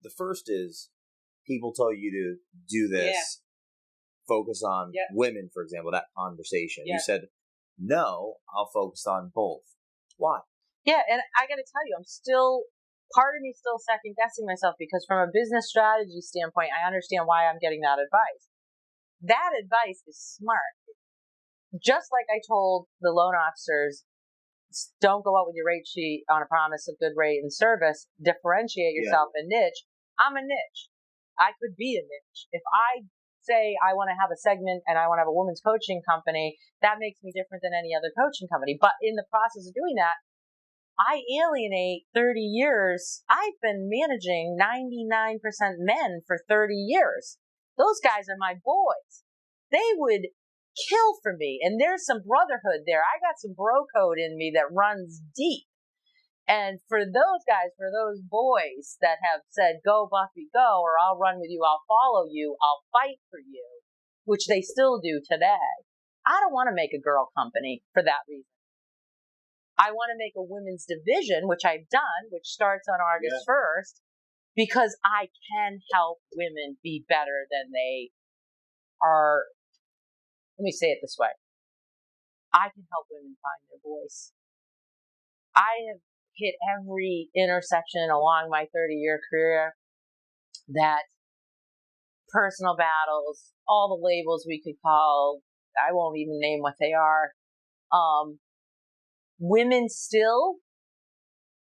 the first is people tell you to do this, focus on women, for example, that conversation. You said, no, I'll focus on both. Why? Yeah, and I got to tell you, part of me still second guessing myself, because from a business strategy standpoint, I understand why I'm getting that advice. That advice is smart. Just like I told the loan officers, don't go out with your rate sheet on a promise of good rate and service. Differentiate yourself a niche. I'm a niche. I could be a niche. If I say I want to have a segment and I want to have a women's coaching company, that makes me different than any other coaching company. But in the process of doing that, I alienate 30 years. I've been managing 99% men for 30 years. Those guys are my boys. They would kill for me. And there's some brotherhood there. I got some bro code in me that runs deep. And for those guys, for those boys that have said, go Buffy, go, or I'll run with you, I'll follow you, I'll fight for you, which they still do today. I don't want to make a girl company for that reason. I want to make a women's division, which I've done, which starts on August 1st, because I can help women be better than they are. Let me say it this way. I can help women find their voice. I have hit every intersection along my 30-year career that personal battles, all the labels we could call, I won't even name what they are. Women still,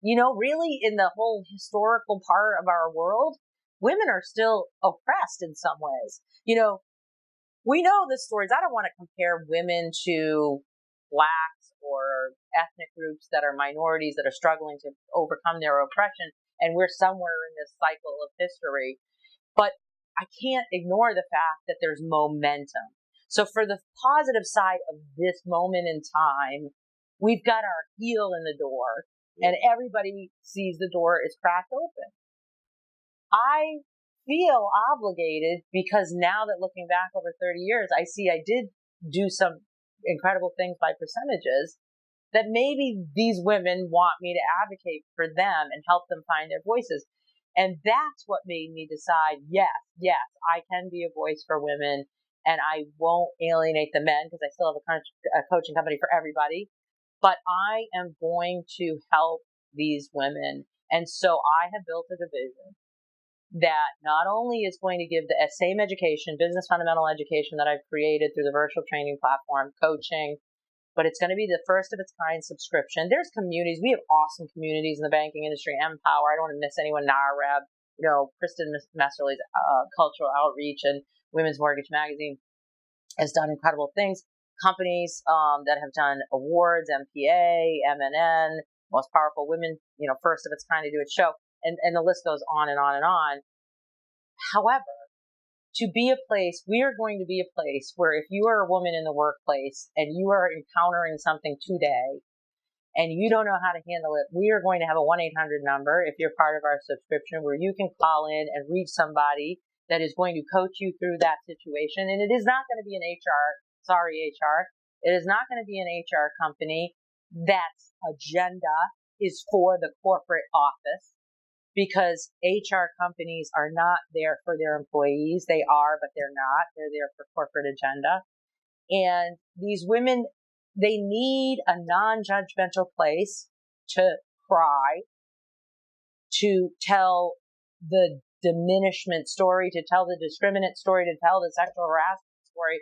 really in the whole historical part of our world, women are still oppressed in some ways. We know the stories. I don't want to compare women to blacks or ethnic groups that are minorities that are struggling to overcome their oppression. And we're somewhere in this cycle of history. But I can't ignore the fact that there's momentum. So for the positive side of this moment in time, we've got our heel in the door and everybody sees the door is cracked open. I feel obligated because now that looking back over 30 years, I see I did do some incredible things by percentages, that maybe these women want me to advocate for them and help them find their voices. And that's what made me decide, yes, I can be a voice for women and I won't alienate the men because I still have a coaching company for everybody. But I am going to help these women. And so I have built a division that not only is going to give the same education, business fundamental education that I've created through the virtual training platform, coaching, but it's going to be the first of its kind subscription. There's communities. We have awesome communities in the banking industry, Empower. I don't want to miss anyone, NAREB, Kristen Messerly's cultural outreach and Women's Mortgage Magazine has done incredible things. Companies that have done awards, MPA, MNN, Most Powerful Women, first of its kind to do its show. And the list goes on and on and on. However, we are going to be a place where if you are a woman in the workplace and you are encountering something today and you don't know how to handle it, we are going to have a 1-800 number if you're part of our subscription where you can call in and reach somebody that is going to coach you through that situation. And it is not going to be an HR. It is not going to be an HR company that agenda is for the corporate office. Because HR companies are not there for their employees. They are, but they're not. They're there for corporate agenda. And these women, they need a non-judgmental place to cry, to tell the diminishment story, to tell the discriminant story, to tell the sexual harassment story,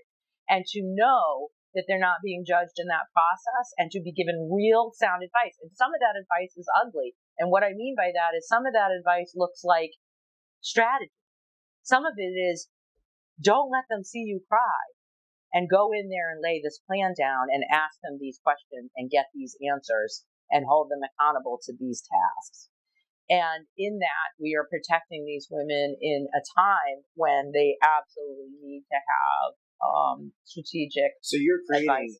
and to know that they're not being judged in that process and to be given real sound advice. And some of that advice is ugly. And what I mean by that is some of that advice looks like strategy. Some of it is don't let them see you cry and go in there and lay this plan down and ask them these questions and get these answers and hold them accountable to these tasks. And in that, we are protecting these women in a time when they absolutely need to have strategic So you're creating